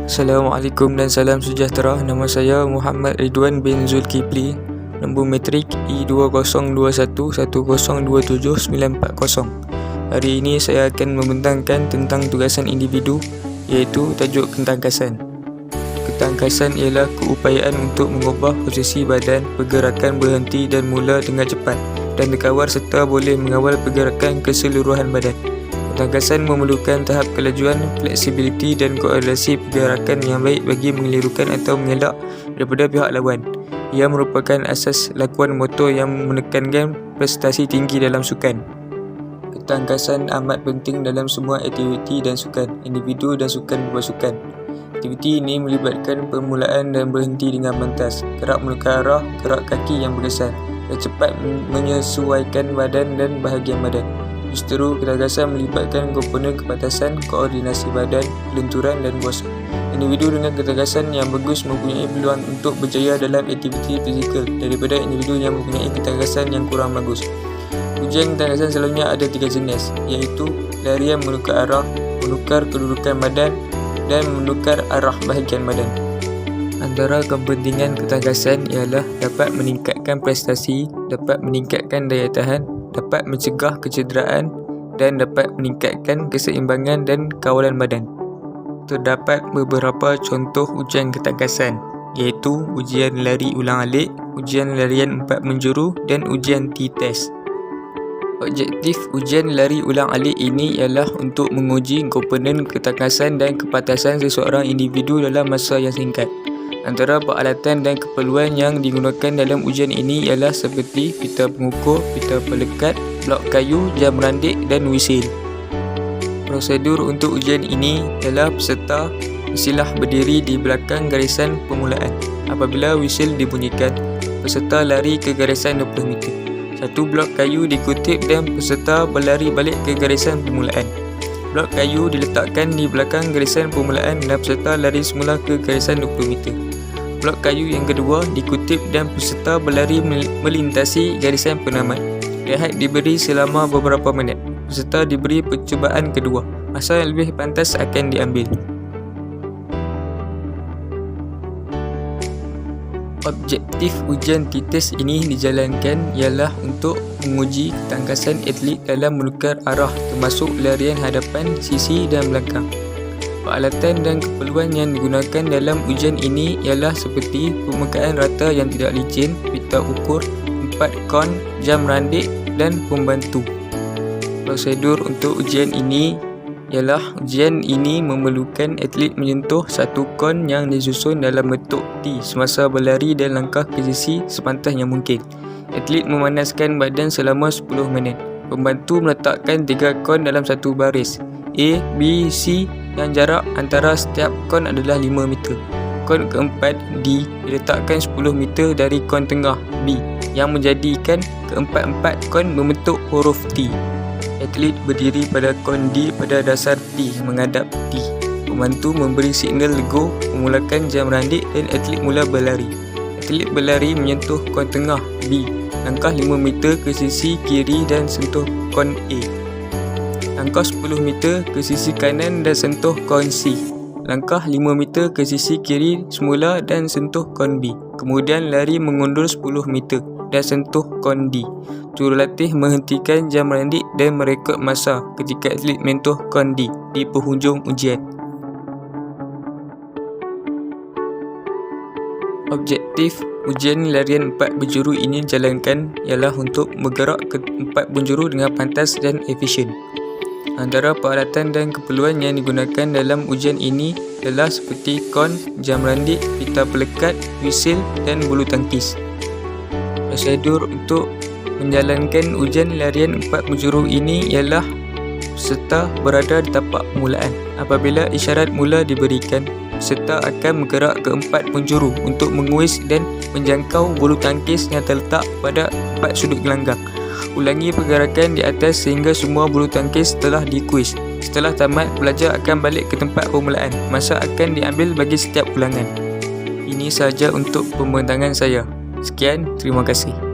Assalamualaikum dan salam sejahtera. Nama saya Muhammad Ridwan bin Zulkifli. Nombor matrik E202110279040. Hari ini saya akan membentangkan tentang tugasan individu, iaitu tajuk ketangkasan. Ketangkasan ialah keupayaan untuk mengubah posisi badan, pergerakan berhenti dan mula dengan cepat dan terkawal serta boleh mengawal pergerakan keseluruhan badan. Ketangkasan memerlukan tahap kelajuan, fleksibiliti dan koordinasi pergerakan yang baik bagi mengelirukan atau mengelak daripada pihak lawan. Ia merupakan asas lakuan motor yang menekankan prestasi tinggi dalam sukan. Ketangkasan amat penting dalam semua aktiviti dan sukan, individu dan sukan berpasukan. Aktiviti ini melibatkan permulaan dan berhenti dengan pantas, gerak menukar arah, gerak kaki yang bergeser, dan cepat menyesuaikan badan dan bahagian badan. Justeru, ketangkasan melibatkan komponen kepantasan, koordinasi badan, kelenturan dan kuasa. Individu dengan ketangkasan yang bagus mempunyai peluang untuk berjaya dalam aktiviti fizikal daripada individu yang mempunyai ketangkasan yang kurang bagus. Ujian ketangkasan selalunya ada 3 jenis, iaitu larian menukar arah, menukar kedudukan badan dan menukar arah bahagian badan. Antara kepentingan ketangkasan ialah dapat meningkatkan prestasi, dapat meningkatkan daya tahan, dapat mencegah kecederaan dan dapat meningkatkan keseimbangan dan kawalan badan. Terdapat beberapa contoh ujian ketangkasan, iaitu ujian lari ulang-alik, ujian larian 4 penjuru dan ujian T-test. Objektif ujian lari ulang-alik ini ialah untuk menguji komponen ketangkasan dan kepantasan seseorang individu dalam masa yang singkat. Antara peralatan dan keperluan yang digunakan dalam ujian ini ialah seperti pita pengukur, pita pelekat, blok kayu, jam randik dan wisil. Prosedur untuk ujian ini ialah peserta mestilah berdiri di belakang garisan permulaan. Apabila wisil dibunyikan, peserta lari ke garisan 20 meter. Satu blok kayu dikutip dan peserta berlari balik ke garisan permulaan. Blok kayu diletakkan di belakang garisan permulaan dan peserta lari semula ke garisan 20 meter. Blok kayu yang kedua dikutip dan peserta berlari melintasi garisan penamat. Rehat diberi selama beberapa minit. Peserta diberi percubaan kedua. Masa yang lebih pantas akan diambil. Objektif ujian T-test ini dijalankan ialah untuk menguji ketangkasan atlet dalam menukar arah termasuk larian hadapan, sisi dan belakang. Peralatan dan keperluan yang digunakan dalam ujian ini ialah seperti permukaan rata yang tidak licin, pita ukur, 4 kon, jam randik dan pembantu. Prosedur untuk ujian ini ialah ujian ini memerlukan atlet menyentuh satu kon yang disusun dalam bentuk T semasa berlari dan langkah ke sisi sepantas yang mungkin. Atlet memanaskan badan selama 10 minit. Pembantu meletakkan 3 kon dalam satu baris A, B, C yang jarak antara setiap kon adalah 5 meter. Kon keempat D diletakkan 10 meter dari kon tengah B yang menjadikan keempat-empat kon membentuk huruf T. Atlet berdiri pada kon D pada dasar T menghadap T. Pembantu memberi signal go, memulakan jam randik dan atlet mula berlari. Atlet berlari menyentuh kon tengah B, langkah 5 meter ke sisi kiri dan sentuh kon A. Langkah 10 meter ke sisi kanan dan sentuh kon C. Langkah 5 meter ke sisi kiri semula dan sentuh kon B. Kemudian lari mengundur 10 meter dan sentuh kon D. Jurulatih menghentikan jam randik dan merekod masa ketika atlet menyentuh kon D di penghujung ujian. Objektif ujian larian 4 penjuru ini dijalankan ialah untuk bergerak ke 4 penjuru dengan pantas dan efisien. Antara peralatan dan keperluan yang digunakan dalam ujian ini adalah seperti kon, jam randik, pita pelekat, wisil dan bulu tangkis. Prosedur untuk menjalankan ujian larian 4 penjuru ini ialah peserta berada di tapak permulaan. Apabila isyarat mula diberikan, peserta akan bergerak ke 4 penjuru untuk menguis dan menjangkau bulu tangkis yang terletak pada 4 sudut gelanggang. Ulangi pergerakan di atas sehingga semua bulu tangkis telah dikuis. Setelah tamat, pelajar akan balik ke tempat permulaan. Masa akan diambil bagi setiap ulangan. Ini sahaja untuk pembentangan saya. Sekian, terima kasih.